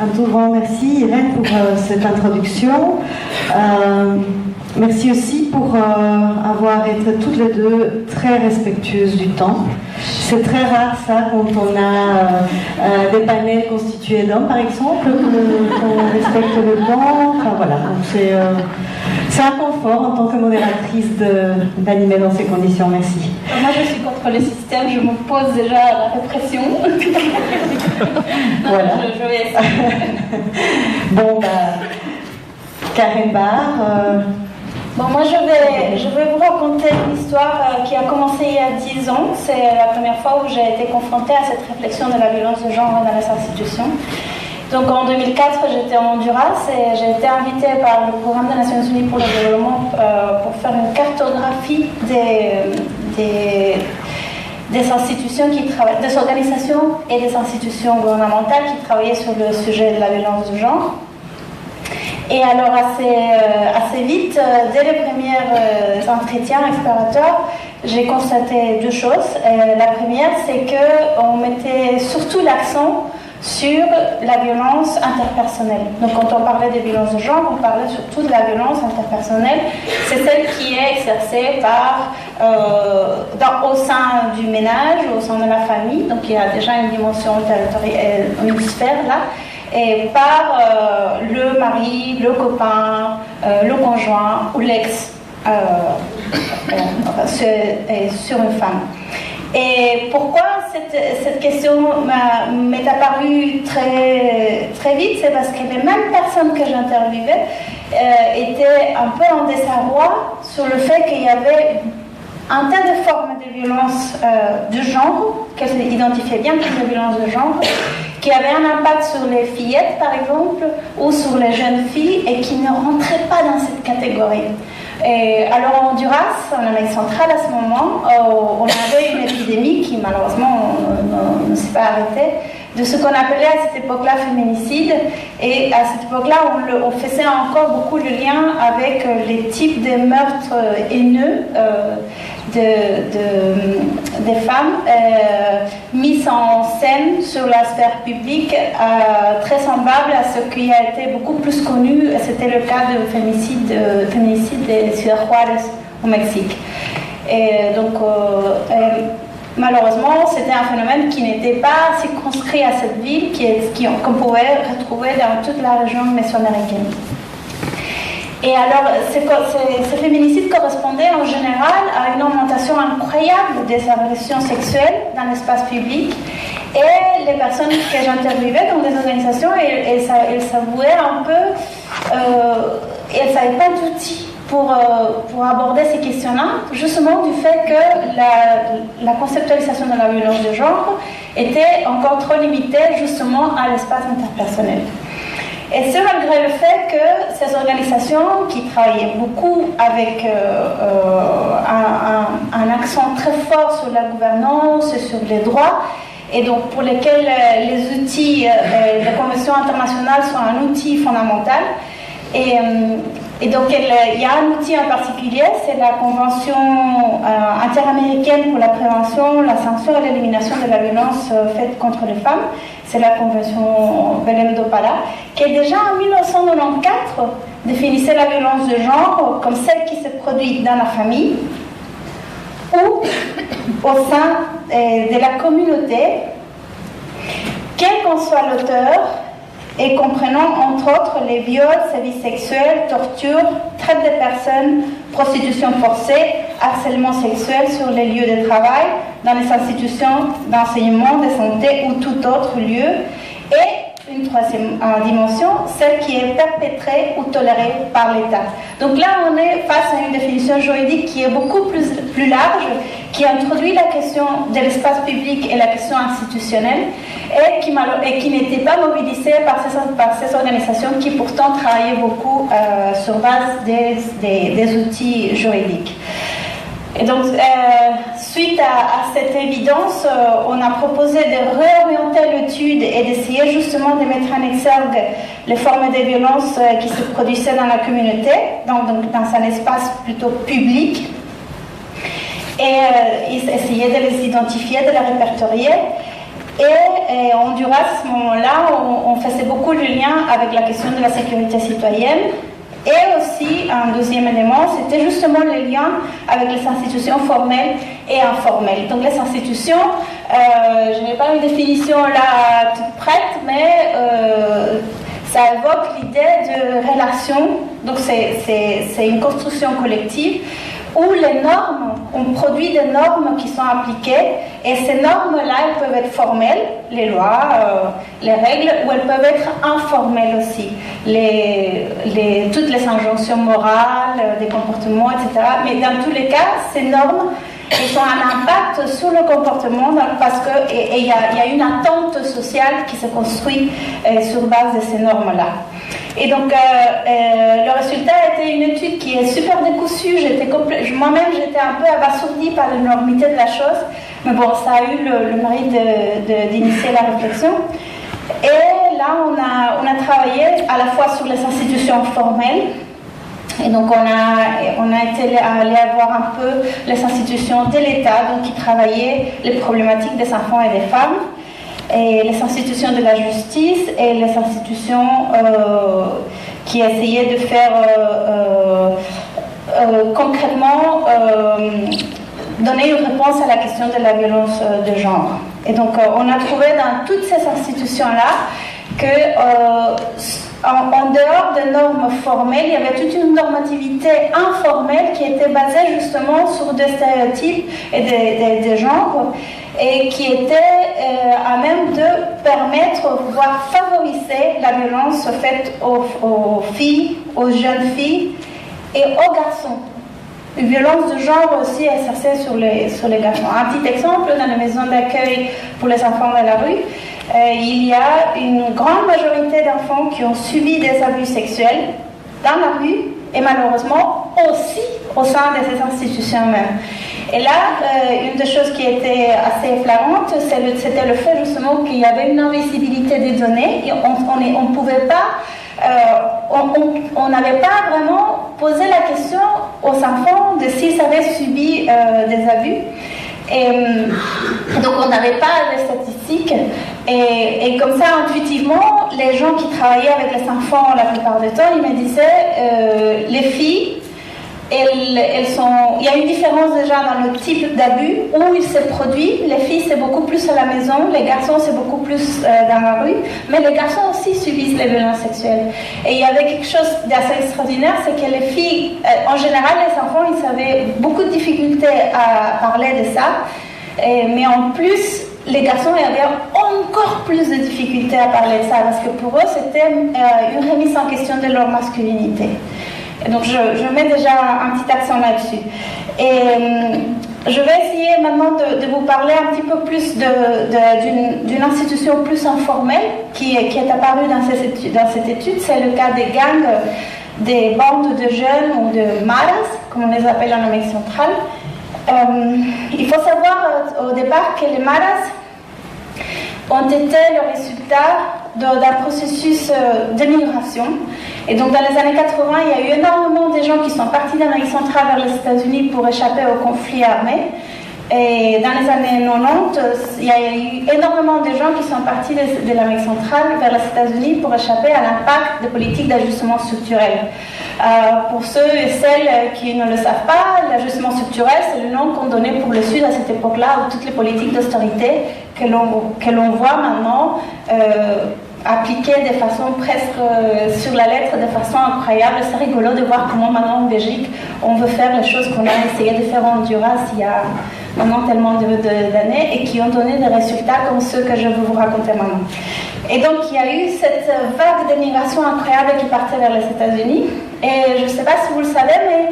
Un tout grand merci Irène pour cette introduction. Merci aussi pour avoir été toutes les deux très respectueuses du temps. C'est très rare ça quand on a des panels constitués d'hommes par exemple, qu'on respecte le temps. Enfin voilà, c'est un confort en tant que modératrice d'animer dans ces conditions. Merci. Moi je suis contre le système, je m'oppose déjà à la répression. Voilà. Je vais essayer. Bon, Karen Barr. Bon, moi je vais vous raconter une histoire qui a commencé il y a 10 ans. C'est la première fois où j'ai été confrontée à cette réflexion de la violence de genre dans les institutions. Donc en 2004, j'étais en Honduras et j'ai été invitée par le Programme des Nations Unies pour le développement pour faire une cartographie des institutions des organisations et des institutions gouvernementales qui travaillaient sur le sujet de la violence de genre. Et alors assez vite, dès les premiers entretiens explorateurs, j'ai constaté deux choses. La première, c'est qu'on mettait surtout l'accent sur la violence interpersonnelle. Donc quand on parlait des violences de genre, on parlait surtout de la violence interpersonnelle. C'est celle qui est exercée au sein du ménage, au sein de la famille. Donc il y a déjà une dimension territoriale, une sphère là. Et par le mari, le copain, le conjoint ou l'ex sur une femme. Et pourquoi cette question m'est apparue très vite, c'est parce que les mêmes personnes que j'interviewais étaient un peu en désarroi sur le fait qu'il y avait un tas de formes de violence de genre, qu'elles identifiaient bien comme des violences de genre, qui avaient un impact sur les fillettes, par exemple, ou sur les jeunes filles, et qui ne rentraient pas dans cette catégorie. Et alors en Honduras, en Amérique centrale, à ce moment, on avait une épidémie qui malheureusement ne s'est pas arrêtée, de ce qu'on appelait à cette époque-là féminicide. Et à cette époque-là, on faisait encore beaucoup le lien avec les types de meurtres haineux des femmes mises en scène sur la sphère publique, très semblable à ce qui a été beaucoup plus connu. C'était le cas du féminicide de Ciudad Juárez au Mexique. Et donc malheureusement, c'était un phénomène qui n'était pas circonscrit à cette ville, qu'on pouvait retrouver dans toute la région mésoaméricaine. Et alors, ce féminicide correspondait en général à une augmentation incroyable des agressions sexuelles dans l'espace public. Et les personnes que j'interviewais dans des organisations, elles s'avouaient un peu, elles n'avaient pas d'outils pour aborder ces questions-là, justement du fait que la conceptualisation de la violence de genre était encore trop limitée justement à l'espace interpersonnel. Et c'est malgré le fait que ces organisations qui travaillaient beaucoup avec un accent très fort sur la gouvernance et sur les droits, et donc pour lesquels les outils, les conventions internationales sont un outil fondamental. Et donc il y a un outil en particulier, c'est la Convention interaméricaine pour la prévention, la censure et l'élimination de la violence faite contre les femmes. C'est la Convention Belém do Pará, qui est déjà en 1994 définissait la violence de genre comme celle qui se produit dans la famille ou au sein de la communauté, quel qu'en soit l'auteur, et comprenant entre autres les viols, sévices sexuels, tortures, traite des personnes, prostitution forcée, harcèlement sexuel sur les lieux de travail, dans les institutions d'enseignement, de santé ou tout autre lieu, et une troisième dimension, celle qui est perpétrée ou tolérée par l'État. Donc là, on est face à une définition juridique qui est beaucoup plus large, qui introduit la question de l'espace public et la question institutionnelle, et qui n'était pas mobilisée par ces organisations qui pourtant travaillaient beaucoup sur base des outils juridiques. Et donc, suite à cette évidence, on a proposé de réorienter l'étude et d'essayer justement de mettre en exergue les formes de violence qui se produisaient dans la communauté, donc dans un espace plutôt public, et essayer de les identifier, de les répertorier. Et en Honduras, à ce moment-là, on faisait beaucoup le lien avec la question de la sécurité citoyenne. Et aussi, un deuxième élément, c'était justement le lien avec les institutions formelles et informelles. Donc les institutions, je n'ai pas une définition là toute prête, mais ça évoque l'idée de relation. Donc c'est une construction collective où les normes, on produit des normes qui sont appliquées, et ces normes-là, elles peuvent être formelles, les lois, les règles, ou elles peuvent être informelles aussi, toutes les injonctions morales, des comportements, etc. Mais dans tous les cas, ces normes, elles ont un impact sur le comportement, parce qu'il y a une attente sociale qui se construit sur base de ces normes-là. Et donc, le résultat était une étude qui est super décousue. Moi-même, j'étais un peu abasourdie par l'énormité de la chose. Mais bon, ça a eu le mérite d'initier la réflexion. Et là, on a travaillé à la fois sur les institutions formelles. Et donc, on a été allé voir un peu les institutions de l'État, donc qui travaillaient les problématiques des enfants et des femmes, et les institutions de la justice et les institutions qui essayaient de faire concrètement donner une réponse à la question de la violence de genre. Et donc on a trouvé dans toutes ces institutions-là que en dehors des normes formelles, il y avait toute une normativité informelle qui était basée justement sur des stéréotypes et des genres, et qui était à même de permettre, voire favoriser la violence faite aux filles, aux jeunes filles et aux garçons. Une violence de genre aussi exercée sur les garçons. Un petit exemple, dans les maisons d'accueil pour les enfants de la rue, il y a une grande majorité d'enfants qui ont subi des abus sexuels dans la rue, et malheureusement aussi au sein de ces institutions mêmes. Et là, une des choses qui était assez effleurante, c'était le fait justement qu'il y avait une invisibilité des données, et on ne pouvait pas, on n'avait pas vraiment posé la question aux enfants de s'ils avaient subi des abus. Et donc on n'avait pas les statistiques, et comme ça intuitivement les gens qui travaillaient avec les enfants la plupart du temps, ils me disaient les filles, elles sont, il y a une différence déjà dans le type d'abus où il se produit. Les filles c'est beaucoup plus à la maison, les garçons c'est beaucoup plus dans la rue, mais les garçons aussi subissent les violences sexuelles. Et il y avait quelque chose d'assez extraordinaire, c'est que les filles, en général les enfants, ils avaient beaucoup de difficultés à parler de ça, mais en plus les garçons avaient encore plus de difficultés à parler de ça, parce que pour eux c'était une remise en question de leur masculinité. Et donc je mets déjà un petit accent là-dessus. Et je vais essayer maintenant de vous parler un petit peu plus d'une institution plus informelle qui est apparue dans cette étude. C'est le cas des gangs, des bandes de jeunes ou de maras, comme on les appelle en Amérique centrale. Il faut savoir au départ que les maras ont été le résultat d'un processus d'émigration. Et donc dans les années 80, il y a eu énormément de gens qui sont partis d'Amérique centrale vers les États-Unis pour échapper aux conflits armés. Et dans les années 90, il y a eu énormément de gens qui sont partis de l'Amérique centrale vers les États-Unis pour échapper à l'impact des politiques d'ajustement structurel. Pour ceux et celles qui ne le savent pas, l'ajustement structurel, c'est le nom qu'on donnait pour le Sud à cette époque-là, où toutes les politiques d'austérité que l'on voit maintenant appliquées de façon presque sur la lettre, de façon incroyable. C'est rigolo de voir comment maintenant en Belgique, on veut faire les choses qu'on a essayé de faire en Honduras il y a maintenant tellement d'années, et qui ont donné des résultats comme ceux que je vais vous raconter maintenant. Et donc il y a eu cette vague d'immigration incroyable qui partait vers les États-Unis. Et je ne sais pas si vous le savez, mais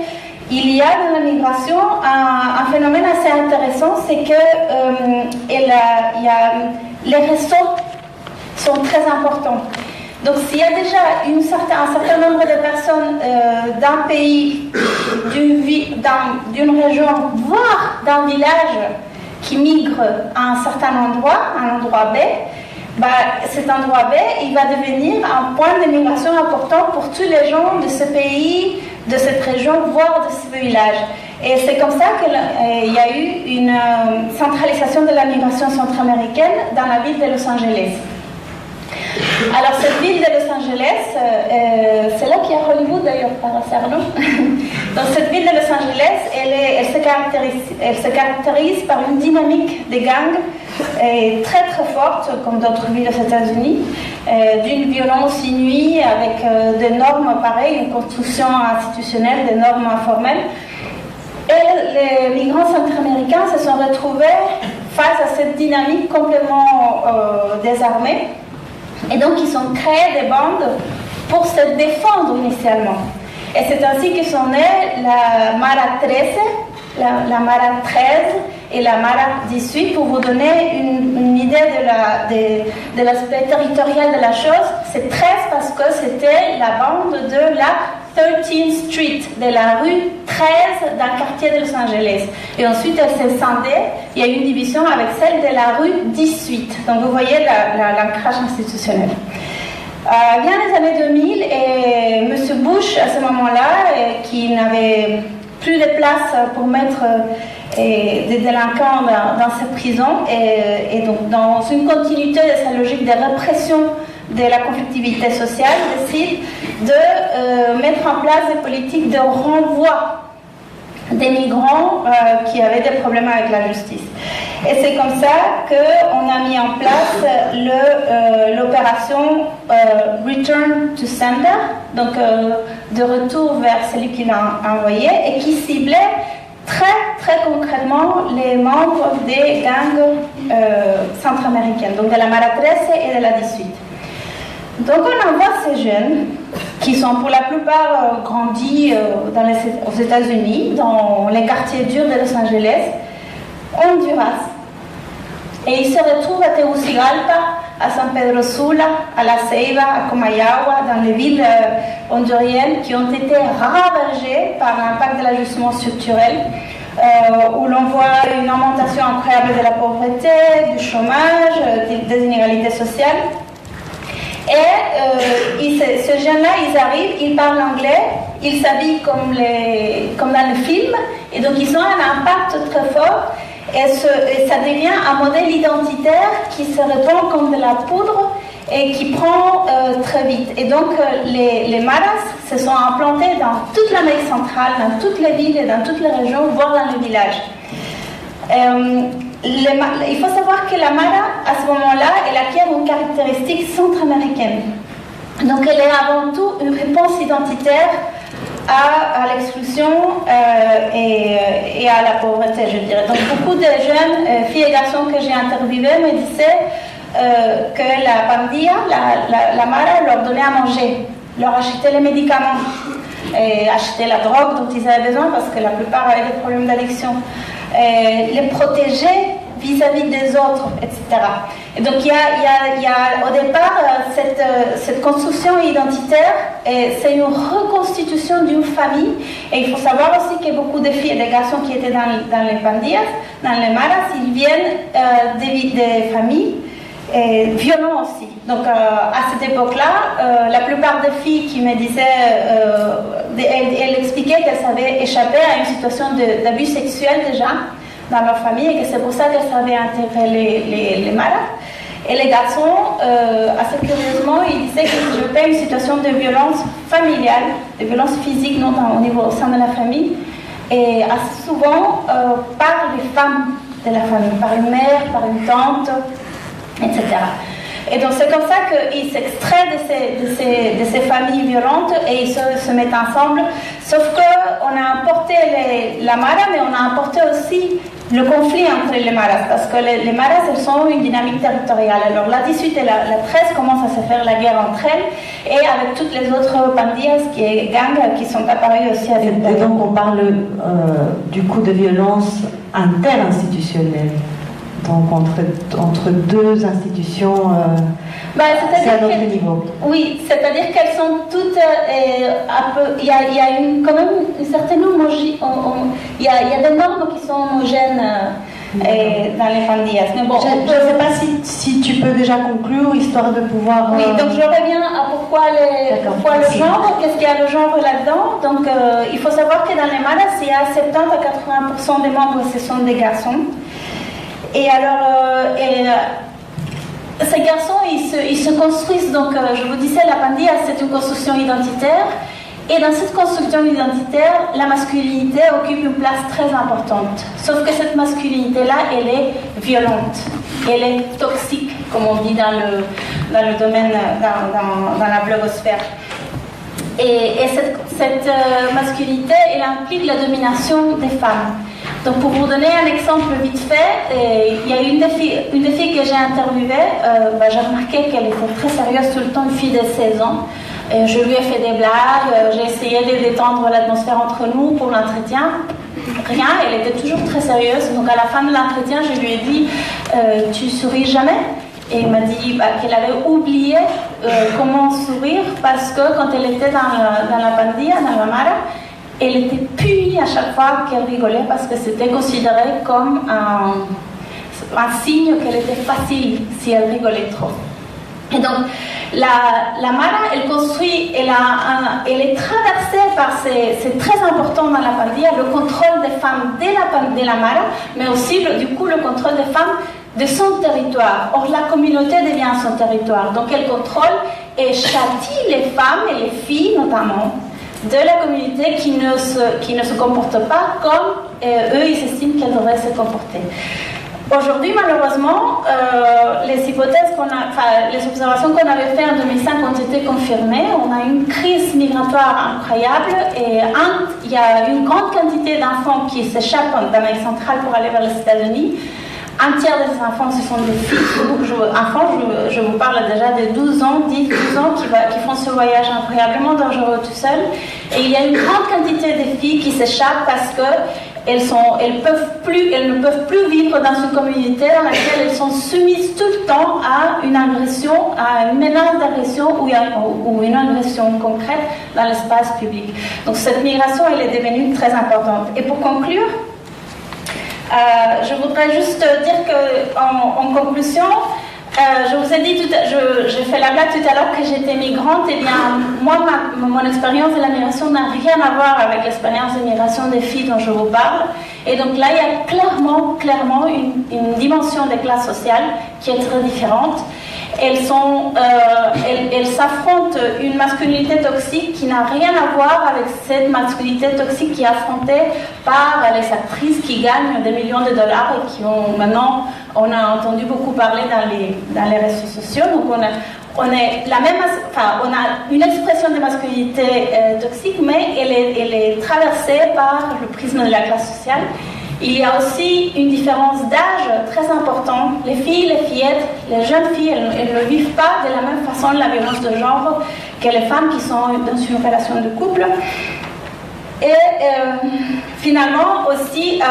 il y a dans la migration un phénomène assez intéressant, c'est que les réseaux sont très importants. Donc s'il y a déjà un certain nombre de personnes d'un pays, d'une région, voire d'un village qui migrent à un certain endroit, un endroit B, cet endroit B, il va devenir un point de migration important pour tous les gens de ce pays, de cette région, voire de ce village. Et c'est comme ça qu'il y a eu une centralisation de la migration centra-américaine dans la ville de Los Angeles. Alors cette ville de Los Angeles, c'est là qu'il y a Hollywood d'ailleurs par hasard, non? Donc cette ville de Los Angeles, elle se caractérise par une dynamique des gangs très très forte, comme d'autres villes aux États-Unis, d'une violence inouïe avec des normes pareilles, une construction institutionnelle, des normes informelles. Et les migrants centra-américains se sont retrouvés face à cette dynamique complètement désarmée. Et donc, ils ont créé des bandes pour se défendre initialement. Et c'est ainsi que sont nées la Mara 13, la Mara 13 et la Mara 18. Pour vous donner une idée de l'aspect territorial de la chose, c'est 13 parce que c'était la bande de la 13th Street, de la rue 13 d'un quartier de Los Angeles. Et ensuite, elle s'est scindée. Il y a eu une division avec celle de la rue 18. Donc, vous voyez l'ancrage institutionnel. Vient les années 2000 et M. Bush, à ce moment-là, qui n'avait plus de place pour mettre des délinquants dans cette prison, et donc dans une continuité de sa logique de répression de la conflictivité sociale, décide de mettre en place des politiques de renvoi des migrants qui avaient des problèmes avec la justice. Et c'est comme ça qu'on a mis en place l'opération Return to Sender, donc de retour vers celui qui l'a envoyé, et qui ciblait très très concrètement les membres des gangs centra-américaines, donc de la Mara 13 et de la 18. Donc on envoie ces jeunes qui sont pour la plupart grandis aux États-Unis, dans les quartiers durs de Los Angeles, Honduras. Et ils se retrouvent à Tegucigalpa, à San Pedro Sula, à La Ceiba, à Comayagua, dans les villes honduriennes qui ont été ravagées par l'impact de l'ajustement structurel, où l'on voit une augmentation incroyable de la pauvreté, du chômage, des inégalités sociales. Et ces jeunes-là, ils arrivent, ils parlent anglais, ils s'habillent comme dans le film, et donc ils ont un impact très fort, et ça devient un modèle identitaire qui se répand comme de la poudre et qui prend très vite. Et donc les Maras se sont implantés dans toute l'Amérique centrale, dans toutes les villes et dans toutes les régions, voire dans les villages. Il faut savoir que la Mara, à ce moment-là, elle acquiert une caractéristique centra-américaine. Donc elle est avant tout une réponse identitaire à l'exclusion et à la pauvreté, je dirais. Donc beaucoup de jeunes filles et garçons que j'ai interviewés me disaient que la pandilla, la Mara, leur donnait à manger, leur achetait les médicaments, et achetait la drogue dont ils avaient besoin parce que la plupart avaient des problèmes d'addiction. Les protéger vis-à-vis des autres, etc. Et donc il y a au départ cette construction identitaire, et c'est une reconstitution d'une famille. Et il faut savoir aussi que beaucoup de filles et de garçons qui étaient dans les pandillas, dans les maras, ils viennent des familles violentes aussi. Donc à cette époque-là, la plupart des filles qui me disaient, elles expliquaient qu'elles avaient échappé à une situation d'abus sexuel déjà dans leur famille, et que c'est pour ça qu'elles savaient intégrer les maras. Et les garçons, assez curieusement, ils disaient qu'ils échappaient à une situation de violence familiale, de violence physique, non au sein de la famille, et assez souvent par les femmes de la famille, par une mère, par une tante, etc. Et donc c'est comme ça qu'ils s'extraient de ces familles violentes et ils se mettent ensemble. Sauf qu'on a importé la Mara, mais on a importé aussi le conflit entre les Maras, parce que les Maras, elles sont une dynamique territoriale. Alors la 18 et la 13 commencent à se faire la guerre entre elles, et avec toutes les autres pandillas, gangs, qui sont apparus aussi à cette période. Et donc on parle du coup de violence interinstitutionnelle. Donc entre deux institutions, c'est à notre niveau. Oui, c'est-à-dire qu'elles sont toutes un peu. Il y a quand même une certaine homogénéité. Il y a des normes qui sont homogènes dans les pandillas. Mais bon, je ne sais pas si tu peux déjà conclure, histoire de pouvoir... Oui, donc je reviens à pourquoi le genre, qu'est-ce qu'il y a le genre là-dedans. Donc il faut savoir que dans les maras, il y a 70 à 80% des membres, ce sont des garçons. Et alors, ces garçons, ils se construisent, donc je vous disais, la pandilla, c'est une construction identitaire. Et dans cette construction identitaire, la masculinité occupe une place très importante. Sauf que cette masculinité-là, elle est violente, elle est toxique, comme on dit dans le domaine, dans la blogosphère. Et cette masculinité, elle implique la domination des femmes. Donc pour vous donner un exemple vite fait, il y a une des filles que j'ai interviewée, j'ai remarqué qu'elle était très sérieuse tout le temps, une fille de 16 ans. Et je lui ai fait des blagues, j'ai essayé de détendre l'atmosphère entre nous pour l'entretien. Rien, elle était toujours très sérieuse. Donc à la fin de l'entretien, je lui ai dit tu souris jamais? Et elle m'a dit qu'elle avait oublié comment sourire parce que quand elle était dans la pandilla, dans la mara, elle était punie à chaque fois qu'elle rigolait parce que c'était considéré comme un signe qu'elle était facile si elle rigolait trop. Et donc, la mara, elle construit, elle est traversée par, c'est très important dans la pandilla, le contrôle des femmes de la mara, mais aussi du coup le contrôle des femmes de son territoire. Or, la communauté devient son territoire. Donc, elle contrôle et châtie les femmes et les filles notamment de la communauté qui ne se comportent pas comme eux, ils estiment qu'elles devraient se comporter. Aujourd'hui, malheureusement, les observations qu'on avait faites en 2005 ont été confirmées. On a une crise migratoire incroyable et il y a une grande quantité d'enfants qui s'échappent d'Amérique centrale pour aller vers les États-Unis. Un tiers des enfants, ce sont des filles. Je vous parle déjà de 10-12 ans qui font ce voyage incroyablement dangereux tout seuls. Et il y a une grande quantité de filles qui s'échappent parce qu'elles ne peuvent plus vivre dans une communauté dans laquelle elles sont soumises tout le temps à une agression, à une menace d'agression ou une agression concrète dans l'espace public. Donc cette migration, elle est devenue très importante. Et pour conclure, je voudrais juste dire qu'en conclusion, je vous ai dit, j'ai fait la blague tout à l'heure que j'étais migrante. Eh bien, moi, mon expérience de la migration n'a rien à voir avec l'expérience de migration des filles dont je vous parle. Et donc là, il y a clairement une dimension des classes sociales qui est très différente. Elles s'affrontent une masculinité toxique qui n'a rien à voir avec cette masculinité toxique qui est affrontée par les actrices qui gagnent des millions de dollars et qui ont maintenant, on a entendu beaucoup parler dans les réseaux sociaux. Donc on a une expression de masculinité toxique, mais elle est traversée par le prisme de la classe sociale. Il y a aussi une différence d'âge très importante. Les filles, les fillettes, les jeunes filles, elles ne vivent pas de la même façon la violence de genre que les femmes qui sont dans une relation de couple. Et finalement aussi,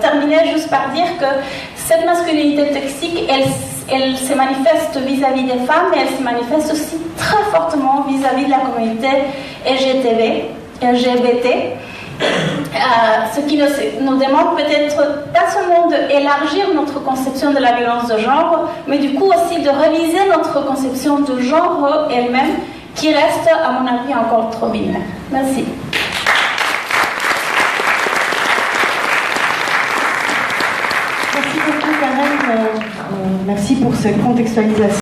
terminer juste par dire que cette masculinité toxique, elle se manifeste vis-à-vis des femmes, mais elle se manifeste aussi très fortement vis-à-vis de la communauté LGBT. Ce qui nous demande peut-être pas seulement d'élargir notre conception de la violence de genre, mais du coup aussi de réviser notre conception de genre elle-même, qui reste, à mon avis, encore trop binaire. Merci. Merci beaucoup, Karen. Merci pour cette contextualisation.